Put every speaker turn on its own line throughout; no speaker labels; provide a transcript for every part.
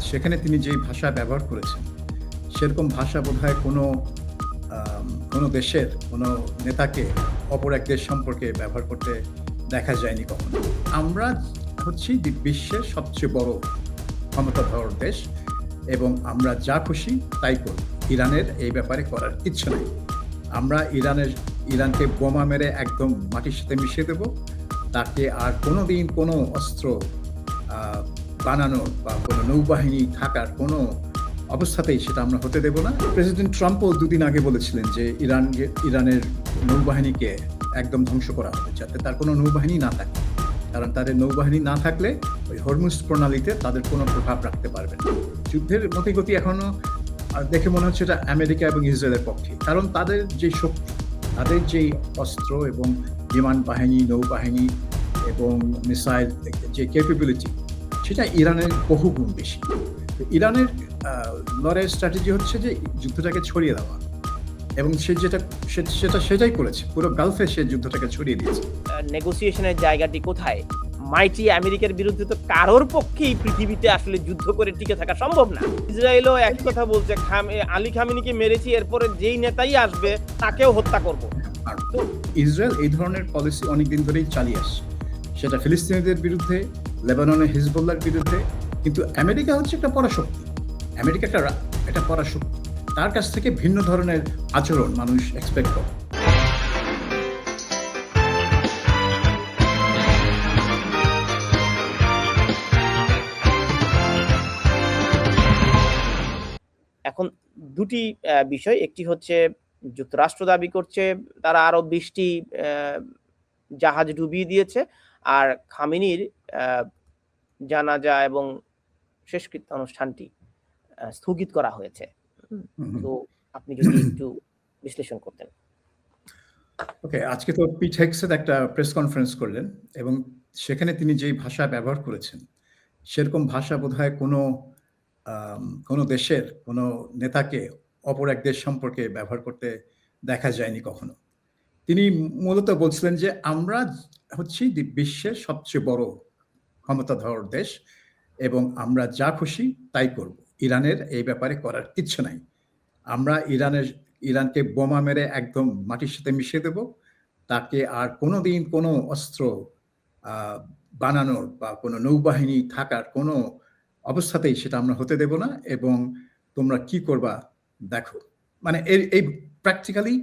সেখানে তিনি যেই ভাষা ব্যবহার করেছেন, সেরকম ভাষা বোধহয় কোনো দেশের কোনো নেতাকে অপর এক দেশ সম্পর্কে ব্যবহার করতে দেখা যায়নি কখনো। আমরা হচ্ছি বিশ্বের সবচেয়ে বড় ক্ষমতাধর দেশ এবং আমরা যা খুশি তাই করি। ইরানের এই ব্যাপারে করার কিচ্ছু নাই। আমরা ইরানকে বোমা মেরে একদম মাটির সাথে মিশিয়ে দেব। তাকে আর কোনোদিন কোনো অস্ত্র বানানোর বা কোনো নৌবাহিনী থাকার কোনো অবস্থাতেই সেটা আমরা হতে দেব না। প্রেসিডেন্ট ট্রাম্পও দুদিন আগে বলেছিলেন যে ইরানের নৌবাহিনীকে একদম ধ্বংস করা হবে, যাতে তার কোনো নৌবাহিনী না থাকে। কারণ তাদের নৌবাহিনী না থাকলে ওই হরমুজ প্রণালীতে তাদের কোনো প্রভাব রাখতে পারবে না। যুদ্ধের মতিগতি এখনো দেখে মনে হচ্ছে এটা আমেরিকা এবং ইসরায়েলের পক্ষে। কারণ তাদের যে শক্তি, তাদের যেই অস্ত্র এবং বিমান বাহিনী, নৌবাহিনী এবং মিসাইল যে ক্যাপাবিলিটি, সেটা ইরানের বহুগুণ বেশি। ইরানের লড়াইয়ের স্ট্র্যাটেজি হচ্ছে যে যুদ্ধটাকে ছড়িয়ে দেওয়া, এবং সেটাই করেছে। পুরো গালফে সে যুদ্ধটাকে ছড়িয়ে দিয়েছে।
নেগোসিয়েশনের জায়গাটি কোথায়? মাইটি আমেরিকার বিরুদ্ধে তো কারোর পক্ষেই পৃথিবীতে আসলে যুদ্ধ করে টিকে থাকা সম্ভব না। ইসরায়েলও একই কথা বলছে, আলী খামেনিকে মেরেছি, এরপরে যেই নেতাই আসবে তাকেও হত্যা করব।
আর তো ইসরায়েল এই ধরনের পলিসি অনেকদিন ধরেই চালিয়ে আসছে, সেটা ফিলিস্তিনিদের বিরুদ্ধে, লেবাননের হিজবুল্লাহর বিরুদ্ধে। কিন্তু আমেরিকা হচ্ছে একটা পরাশক্তি, আমেরিকা একটা পরাশক্তি। তার কাছ থেকে ভিন্ন ধরনের আচরণ মানুষ এক্সপেক্ট করে।
এখন দুটি বিষয়, একটি হচ্ছে যুক্তরাষ্ট্র দাবি করছে তারা আরো 20টি জাহাজ ডুবিয়ে দিয়েছে, আর খামেনির জানাজা এবং শেষকৃত্য অনুষ্ঠানটি স্থগিত করা হয়েছে। তো আপনি যদি একটু বিশ্লেষণ করতেন।
ওকে, আজকে তো পিট হেগসেট একটা প্রেস কনফারেন্স করলেন এবং সেখানে তিনি যেই ভাষা ব্যবহার করেছেন, সেরকম ভাষা বোধহয় কোনো দেশের কোনো নেতাকে অপর এক দেশ সম্পর্কে ব্যবহার করতে দেখা যায়নি কখনো। তিনি মূলত বলছিলেন যে আমরা হচ্ছি বিশ্বের সবচেয়ে বড় ক্ষমতাধর দেশ এবং আমরা যা খুশি তাই করব। ইরানের এই ব্যাপারে করার কিচ্ছু নাই। আমরা ইরানকে বোমা মেরে একদম মাটির সাথে মিশিয়ে দেব। তাকে আর কোনোদিন কোনো অস্ত্র বানানোর বা কোনো নৌবাহিনী থাকার কোনো অবস্থাতেই সেটা আমরা হতে দেব না, এবং তোমরা কি করবা দেখো। মানে এই প্র্যাকটিক্যালি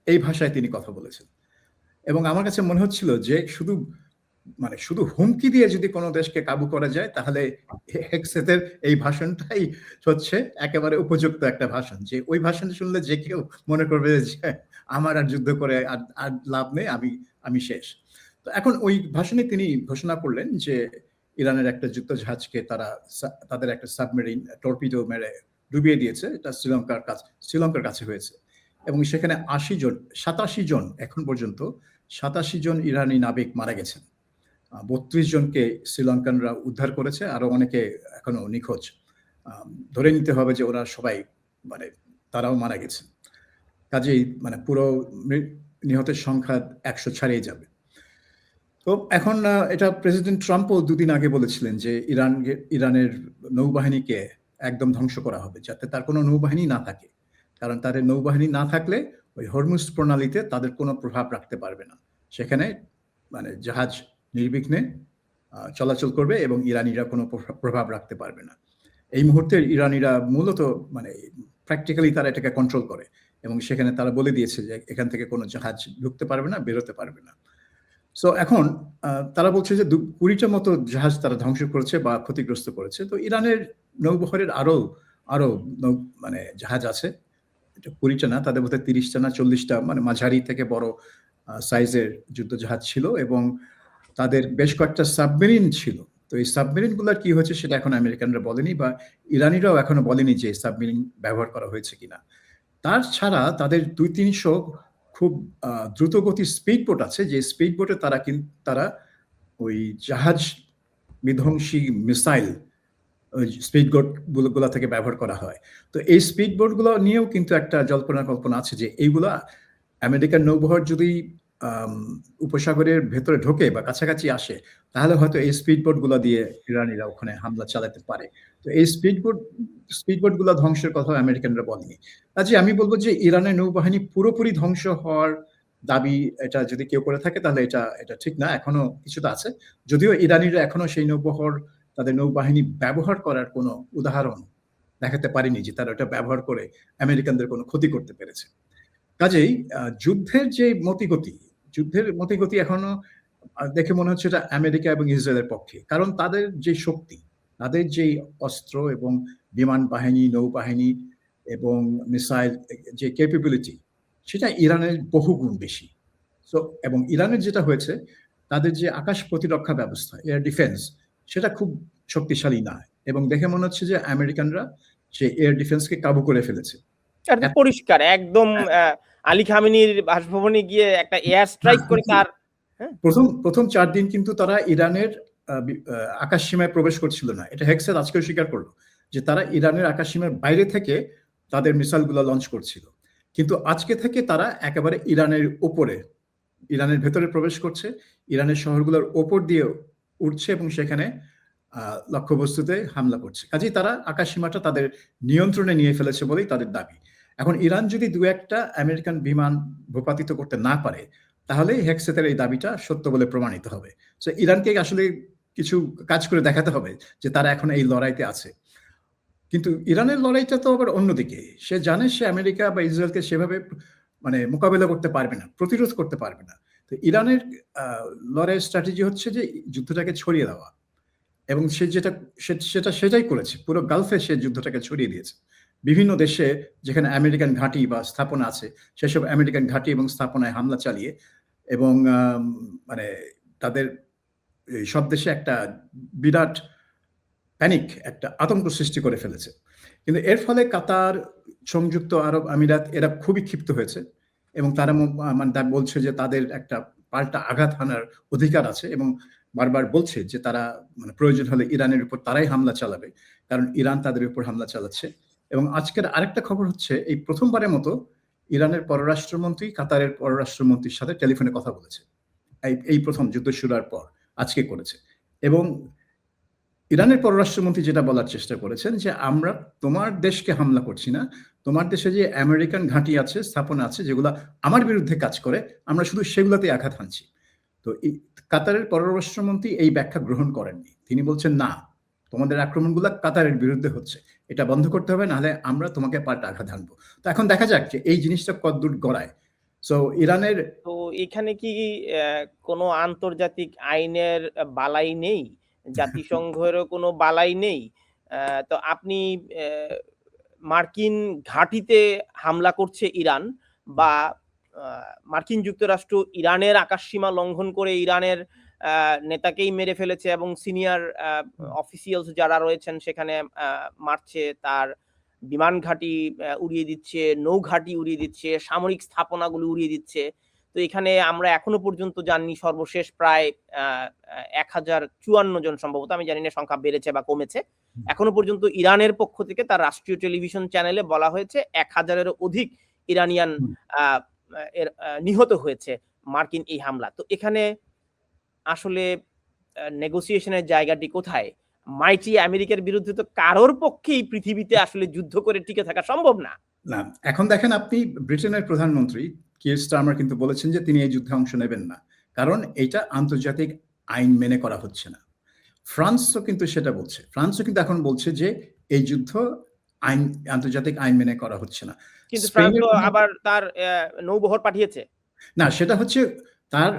এই ভাষায় তিনি কথা বলেছেন। এবং আমার কাছে মনে হচ্ছিল যে শুধু হুমকি দিয়ে যদি কোনো দেশকে কাবু করা যায়, তাহলে হেগসেতের এই ভাষণটাই হচ্ছে একেবারে উপযুক্ত একটা ভাষণ। যে ওই ভাষণ শুনলে যে কেউ মনে করবে যে আমার আর যুদ্ধ করে আর লাভ নেই, আমি শেষ। তো এখন ওই ভাষণে তিনি ঘোষণা করলেন যে ইরানের একটা যুদ্ধজাহাজকে তাদের একটা সাবমেরিন টর্পিডো মেরে ডুবিয়ে দিয়েছে। এটা শ্রীলঙ্কার কাছে হয়েছে, এবং সেখানে 87 জন এখন পর্যন্ত 87 জন ইরানি নাবিক মারা গেছেন। 32 জনকে শ্রীলঙ্কানরা উদ্ধার করেছে, আরো অনেকে এখনো নিখোঁজ। ধরে নিতে হবে যে ওরা সবাই তারাও মারা গেছে। কাজেই পুরো নিহতের সংখ্যা 100 ছাড়িয়ে যাবে। তো এখন এটা প্রেসিডেন্ট ট্রাম্পও দুদিন আগে বলেছিলেন যে ইরানের নৌবাহিনীকে একদম ধ্বংস করা হবে, যাতে তার কোনো নৌবাহিনী না থাকে। কারণ তাদের নৌবাহিনী না থাকলে ওই হরমুজ প্রণালীতে তাদের কোনো প্রভাব রাখতে পারবে না। সেখানে জাহাজ নির্বিঘ্নে চলাচল করবে এবং ইরানিরা কোনো প্রভাব রাখতে পারবে না। এই মুহূর্তে ইরানিরা মূলত প্র্যাকটিক্যালি তারা এটাকে কন্ট্রোল করে, এবং সেখানে তারা বলে দিয়েছে যে এখান থেকে কোনো জাহাজ ঢুকতে পারবে না, বেরোতে পারবে না। সো এখন তারা বলছে যে 20টা মতো জাহাজ তারা ধ্বংস করেছে বা ক্ষতিগ্রস্ত করেছে। তো ইরানের নৌবহরের আরো জাহাজ আছে, এটা 20টা না, তাদের মধ্যে 30টা না 40টা মাঝারি থেকে বড় সাইজের যুদ্ধ জাহাজ ছিল, এবং তাদের বেশ কয়েকটা সাবমেরিন ছিল। তো এই সাবমেরিন গুলার কি হয়েছে সেটা এখন আমেরিকানরা বলেনি, বা ইরানিরাও এখনো বলেনি যে সাবমেরিন ব্যবহার করা হয়েছে কিনা। তার ছাড়া তাদের 200-300 খুব দ্রুতগতির স্পিড বোট আছে, যে স্পিড বোটে তারা ওই জাহাজ বিধ্বংসী মিসাইল ওই স্পিড বোটগুলো থেকে ব্যবহার করা হয়। তো এই স্পিড বোটগুলো নিয়েও কিন্তু একটা জল্পনা কল্পনা আছে যে এইগুলা আমেরিকান নৌবহর যদি উপসাগরের ভেতরে ঢোকে বা কাছাকাছি আসে, তাহলে হয়তো এই স্পিড বোট গুলো দিয়ে ইরানিরা ওখানে হামলা চালাতে পারে। তো এই স্পিড বোট গুলো ধ্বংসের কথা আমেরিকানরা বলেনি। কাজে আমি বলবো যে ইরানের নৌবাহিনী পুরোপুরি ধ্বংস হওয়ার দাবি এটা যদি কেউ করে থাকে তাহলে এটা ঠিক না। এখনো কিছুটা আছে। যদিও ইরানিরা এখনো সেই নৌবহর তাদের নৌবাহিনী ব্যবহার করার কোনো উদাহরণ দেখাতে পারেনি যে তারা ওটা ব্যবহার করে আমেরিকানদের কোনো ক্ষতি করতে পেরেছে। কাজেই যুদ্ধের মতিগতি এখনো দেখে মনে হচ্ছে এটা আমেরিকা এবং ইসরায়েলের পক্ষে। কারণ তাদের যে শক্তি, তাদের যেই অস্ত্র এবং বিমান বাহিনী, নৌবাহিনী এবং মিসাইল যে ক্যাপাবিলিটি, সেটা ইরানের বহুগুণ বেশি। এবং ইরানের যেটা হয়েছে, তাদের যে আকাশ প্রতিরক্ষা ব্যবস্থা, এয়ার ডিফেন্স, সেটা খুব শক্তিশালী না। এবং দেখে মনে হচ্ছে যে আমেরিকানরা সেই এয়ার ডিফেন্সকে কাবু করে ফেলেছে।
এটা পরিষ্কার একদম। আলী খামেনির বাসভবনে গিয়ে একটা এয়ার স্ট্রাইক করে তার
প্রথম 4 দিন কিন্তু তারা ইরানের আকাশ সীমায় প্রবেশ করছিল না। এটা হেক্সেট আজকেও স্বীকার করলো যে তারা ইরানের আকাশ সীমার বাইরে থেকে তাদের মিসাইলগুলো লঞ্চ করছিল। কিন্তু আজকে থেকে তারা একেবারে ইরানের ভেতরে প্রবেশ করছে, ইরানের শহরগুলোর ওপর দিয়ে উঠছে এবং সেখানে লক্ষ্যবস্তুতে হামলা করছে। কাজেই তারা আকাশ সীমাটা তাদের নিয়ন্ত্রণে নিয়ে ফেলেছে বলেই তাদের দাবি। এখন ইরান যদি 2-1টা আমেরিকান বিমান ভূপাতিত করতে না পারে, তাহলে হেক্সেতের এই দাবিটা সত্য বলে প্রমাণিত হবে। সো ইরানকে আসলে কিছু কাজ করে দেখাতে হবে যে তারা এখন এই লড়াইতে আছে। কিন্তু ইরানের লড়াইটা তো আবার অন্যদিকে। সে জানে সে আমেরিকা বা ইসরায়েলকে সেভাবে মোকাবেলা করতে পারবে না, প্রতিরোধ করতে পারবে না। তো ইরানের লড়াইয়ের স্ট্র্যাটেজি হচ্ছে যে যুদ্ধটাকে ছড়িয়ে দেওয়া। এবং সেটাই করেছে। পুরো গালফে সে যুদ্ধটাকে ছড়িয়ে দিয়েছে। বিভিন্ন দেশে যেখানে আমেরিকান ঘাঁটি বা স্থাপনা আছে, সেসব আমেরিকান ঘাঁটি এবং স্থাপনায় হামলা চালিয়ে এবং তাদের সব দেশে একটা বিরাট প্যানিক, একটা আতঙ্ক সৃষ্টি করে ফেলেছে। কিন্তু এর ফলে কাতার, সংযুক্ত আরব আমিরাত এরা খুবই ক্ষিপ্ত হয়েছে এবং তারা বলছে যে তাদের একটা পাল্টা আঘাত হানার অধিকার আছে এবং বারবার বলছে যে তারা প্রয়োজন হলে ইরানের উপর তারাই হামলা চালাবে, কারণ ইরান তাদের উপর হামলা চালাচ্ছে। এবং আজকের আরেকটা খবর হচ্ছে, এই প্রথমবারের মতো ইরানের পররাষ্ট্রমন্ত্রী কাতারের পররাষ্ট্রমন্ত্রীর সাথে টেলিফোনে কথা বলেছে। এই প্রথম যুদ্ধ শুরুর পর আজকে করেছে। এবং ইরানের পররাষ্ট্রমন্ত্রী যেটা বলার চেষ্টা করেছেন যে আমরা তোমার দেশকে হামলা করছি না, তোমার দেশে যে আমেরিকান ঘাঁটি আছে, স্থাপনা আছে, যেগুলো আমার বিরুদ্ধে কাজ করে, আমরা শুধু সেগুলোতে আঘাত হানছি। তো কাতারের পররাষ্ট্রমন্ত্রী এই ব্যাখ্যা গ্রহণ করেননি। তিনি বলছেন, না, তোমাদের আক্রমণগুলো কাতারের বিরুদ্ধে হচ্ছে, এটা বন্ধ করতে হবে, নাহলে আমরা তোমাকে পাল্টা আঘাত হানবো। তো এখন দেখা যাক যে এই জিনিসটা কতদূর গড়ায়। সো ইরানের
তো এখানে কি কোনো আন্তর্জাতিক আইনের বালাই নেই, জাতিসংঘেরও কোনো বালাই নেই? তো আপনি মার্কিন ঘাঁটিতে হামলা করছে ইরান, বা মার্কিন যুক্তরাষ্ট্র ইরানের আকাশসীমা লঙ্ঘন করে ইরানের নেতাকেই মেরে ফেলেছে এবং সিনিয়র অফিসিয়ালস যারা রয়েছেন সেখানে মারছে, তার বিমান ঘাঁটি উড়িয়ে দিচ্ছে, নৌ ঘাঁটি উড়িয়ে দিচ্ছে, সামরিক স্থাপনাগুলো উড়িয়ে দিচ্ছে। তো এখানে আমরা এখনো পর্যন্ত জানি সর্বশেষ প্রায় 1054 জন, সম্ভবত, আমি জানি না সংখ্যা বেড়েছে বা কমেছে। এখনো পর্যন্ত ইরানের পক্ষ থেকে তার রাষ্ট্রীয় টেলিভিশন চ্যানেলে বলা হয়েছে 1000-এরও অধিক ইরানিয়ান নিহত হয়েছে মার্কিন এই হামলা। তো এখানে আসলে নেগোসিয়েশনের জায়গাটি কোথায়? মাইটি আমেরিকার বিরুদ্ধে তো কারোর পক্ষেই পৃথিবীতে আসলে যুদ্ধ করে টিকে থাকা সম্ভব না।
না, এখন দেখেন, আপনি ব্রিটেনের প্রধানমন্ত্রী কিয়ার স্টারমার কিন্তু বলেছেন যে তিনি এই যুদ্ধে অংশ নেবেন না, কারণ এটা আন্তর্জাতিক আইন মেনে করা হচ্ছে না। ফ্রান্সও কিন্তু সেটা বলছে। ফ্রান্সও কিন্তু এখন বলছে যে এই যুদ্ধ আন্তর্জাতিক আইন মেনে করা হচ্ছে না।
কিন্তু ফ্রান্স তো আবার তার নৌবহর পাঠিয়েছে।
না, সেটা হচ্ছে তার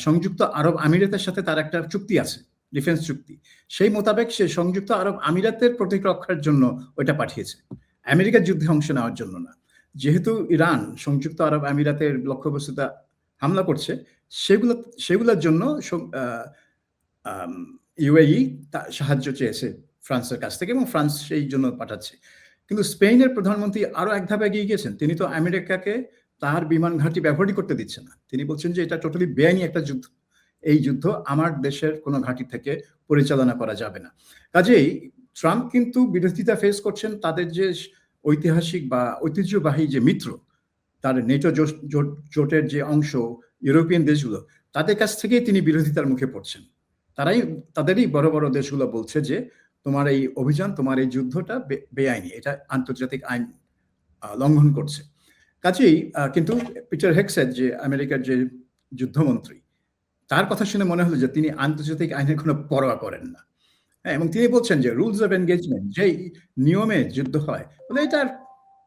সংযুক্ত আরব আমিরাতের সাথে তার একটা চুক্তি আছে, ডিফেন্স চুক্তি। সেই মোতাবেক সে সংযুক্ত আরব আমিরাতের প্রতিরক্ষার জন্য ওইটা পাঠিয়েছে, আমেরিকার যুদ্ধে অংশ নেওয়ার জন্য না। যেহেতু ইরান সংযুক্ত আরব আমিরাতের লক্ষ্যবস্তুতে হামলা করছে, সেগুলোর জন্য ইউএই সাহায্য চেয়েছে ফ্রান্সের কাছ থেকে এবং ফ্রান্স সেই জন্য পাঠাচ্ছে। কিন্তু স্পেনের প্রধানমন্ত্রী আরো এক ধাপ এগিয়ে গিয়েছেন। তিনি তো আমেরিকাকে তার বিমান ঘাঁটি ব্যবহারই করতে দিচ্ছে না। তিনি বলছেন যে এটা টোটালি বেআইনি একটা যুদ্ধ, এই যুদ্ধ আমার দেশের কোনো ঘাঁটি থেকে পরিচালনা করা যাবে না। কাজেই ট্রাম্প কিন্তু বিরোধিতা ফেস করছেন তাদের যে ঐতিহাসিক বা ঐতিহ্যবাহী যে মিত্র, তার নেটো জোটের যে অংশ, ইউরোপিয়ান দেশগুলো, তাদের কাছ থেকেই তিনি বিরোধিতার মুখে পড়ছেন। তাদেরই বড় বড় দেশগুলো বলছে যে তোমার এই অভিযান, তোমার এই যুদ্ধটা বেআইনি, এটা আন্তর্জাতিক আইন লঙ্ঘন করছে। কাজেই কিন্তু পিটার হেগসেট যে আমেরিকার যে যুদ্ধমন্ত্রী, তার কথা শুনে মনে হলো যে তিনি আন্তর্জাতিক আইনের কোনো পরোয়া করেন না। হ্যাঁ, এবং তিনি বলছেন যে রুলস অফ এনগেজমেন্ট, যেই নিয়মে যুদ্ধ হয়, বলে এটার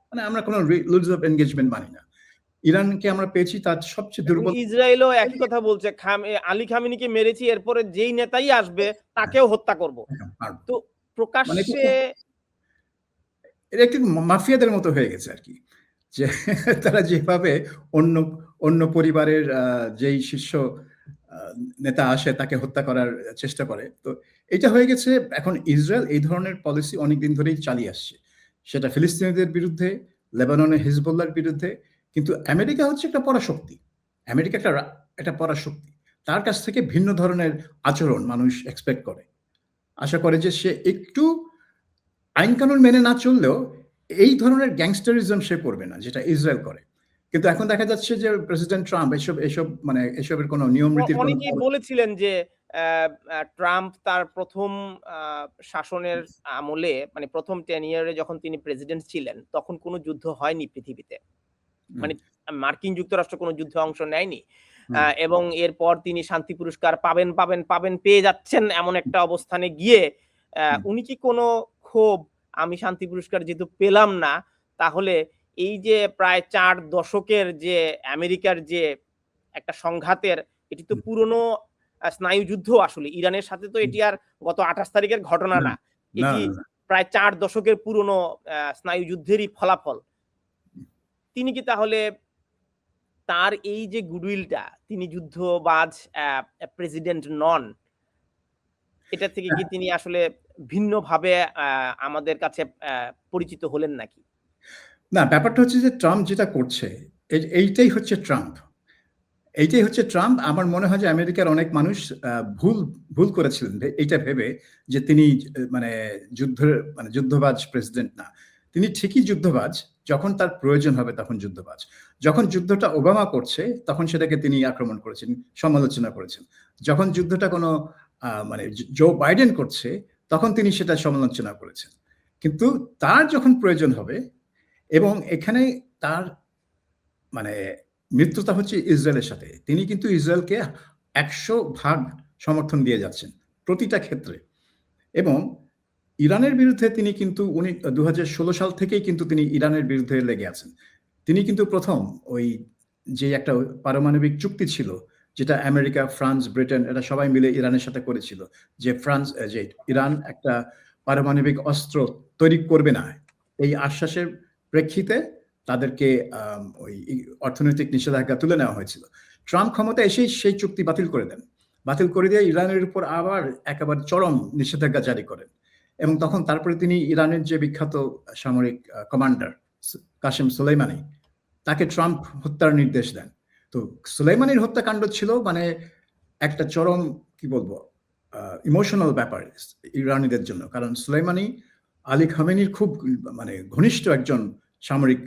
মানে আমরা কোনো রুলস অফ এনগেজমেন্ট মানি না। ইরানকে আমরা পেয়েছি তার সবচেয়ে দুর্বল।
ইসরায়েলও একই কথা বলছে, আলী খামেনিকে মেরেছি, এরপরে যেই নেতাই আসবে তাকেও হত্যা করব। তো
মানে
প্রকাশ্যে
এটা একটু মাফিয়াদের মতো হয়ে গেছে আর কি, যে তারা যেভাবে অন্য অন্য পরিবারের যেই শীর্ষ নেতা আসে তাকে হত্যা করার চেষ্টা করে। তো এটা হয়ে গেছে। এখন ইসরায়েল এই ধরনের পলিসি অনেকদিন ধরেই চালিয়ে আসছে, সেটা ফিলিস্তিনিদের বিরুদ্ধে, লেবাননের হিজবুল্লাহর বিরুদ্ধে। কিন্তু আমেরিকা হচ্ছে একটা পরাশক্তি, আমেরিকা একটা পরাশক্তি, তার কাছ থেকে ভিন্ন ধরনের আচরণ মানুষ এক্সপেক্ট করে, আশা করে যে সে একটু আইন-কানুন মেনে না চললেও এই ধরনের গ্যাংস্টারিজম সে করবে না, যেটা ইসরায়েল করে। কিন্তু এখন দেখা যাচ্ছে যে প্রেসিডেন্ট ট্রাম্প এসবের কোনো নিয়ম রীতির কোনো
অনেকেই বলেছিলেন যে ট্রাম্প তার প্রথম শাসনের আমলে, মানে প্রথম 10 ইয়ারে যখন তিনি প্রেসিডেন্ট ছিলেন, তখন কোনো যুদ্ধ হয়নি পৃথিবীতে। মানে মার্কিন যুক্তরাষ্ট্র কোনো যুদ্ধে অংশ নেয়নি। এবং এরপর তিনি শান্তি পুরস্কার পাবেন পেয়ে যাচ্ছেন এমন একটা অবস্থানে গিয়ে উনি কি কোনো ক্ষোভ, আমি শান্তি পুরস্কার যেহেতু পেলাম না, তাহলে এই যে প্রায় 4 দশকের যে আমেরিকার যে একটা সংঘাতের, এটি তো পুরনো স্নায়ুযুদ্ধ আসলে। ইরানের সাথে তো এটি আর গত 28 তারিখের ঘটনা না। এটি প্রায় 4 দশকের পুরনো স্নায়ুযুদ্ধেরই ফলাফল। তিনি কি তাহলে তার এই যে গুডউইলটা, তিনি যুদ্ধবাজ প্রেসিডেন্ট নন, এটা থেকে কি তিনি আসলে ভিন্নভাবে আমাদের কাছে পরিচিত হলেন নাকি?
না, ব্যাপারটা হচ্ছে যে ট্রাম্প যেটা করছে, এইটাই হচ্ছে ট্রাম্প। এইটাই হচ্ছে ট্রাম্প। আমার মনে হয় যে আমেরিকার অনেক মানুষ ভুল করেছিলেন এইটা ভেবে যে তিনি মানে যুদ্ধবাজ প্রেসিডেন্ট না। তিনি ঠিকই যুদ্ধবাজ, যখন তার প্রয়োজন হবে তখন যুদ্ধবাজ। যখন যুদ্ধটা ওবামা করছে তখন সেটাকে তিনি আক্রমণ করেছেন, সমালোচনা করেছেন। যখন যুদ্ধটা কোনো মানে জো বাইডেন করছে তখন তিনি সেটা সমালোচনা করেছেন। কিন্তু তার যখন প্রয়োজন হবে, এবং এখানে তার মানে মৃত্যুটা হচ্ছে ইসরায়েলের সাথে, তিনি কিন্তু ইসরায়েলকে 100% সমর্থন দিয়ে যাচ্ছেন প্রতিটা ক্ষেত্রে। এবং ইরানের বিরুদ্ধে তিনি কিন্তু 2016 সাল থেকেই কিন্তু তিনি ইরানের বিরুদ্ধে লেগে আছেন। তিনি কিন্তু প্রথম ওই যে একটা পারমাণবিক চুক্তি ছিল, যেটা আমেরিকা, ফ্রান্স, ব্রিটেন এরা সবাই মিলে ইরানের সাথে করেছিল, যে ইরান একটা পারমাণবিক অস্ত্র তৈরি করবে না, এই আশ্বাসের প্রেক্ষিতে তাদেরকে ওই অর্থনৈতিক নিষেধাজ্ঞা তুলে নেওয়া হয়েছিল। ট্রাম্প ক্ষমতা এসেই সেই চুক্তি বাতিল করে দেন। বাতিল করে দিয়ে ইরানের উপর আবার একেবারে চরম নিষেধাজ্ঞা জারি করেন। এবং তখন তারপরে তিনি ইরানের যে বিখ্যাত সামরিক কমান্ডার কাসেম সুলাইমানি, তাকে ট্রাম্প হত্যার নির্দেশ দেন। তো সুলাইমানির হত্যাকাণ্ড ছিল মানে একটা চরম, কি বলবো, ইমোশনাল ব্যাপার ইরানিদের জন্য। কারণ সুলাইমানি আলী খামেনির খুব মানে ঘনিষ্ঠ একজন সামরিক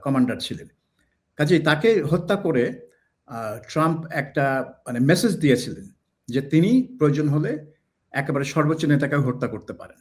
কমান্ডার ছিলেন। কাজেই তাকে হত্যা করে ট্রাম্প একটা মানে মেসেজ দিয়েছিলেন যে তিনি প্রয়োজন হলে একেবারে সর্বোচ্চ নেতাকে হত্যা করতে পারেন।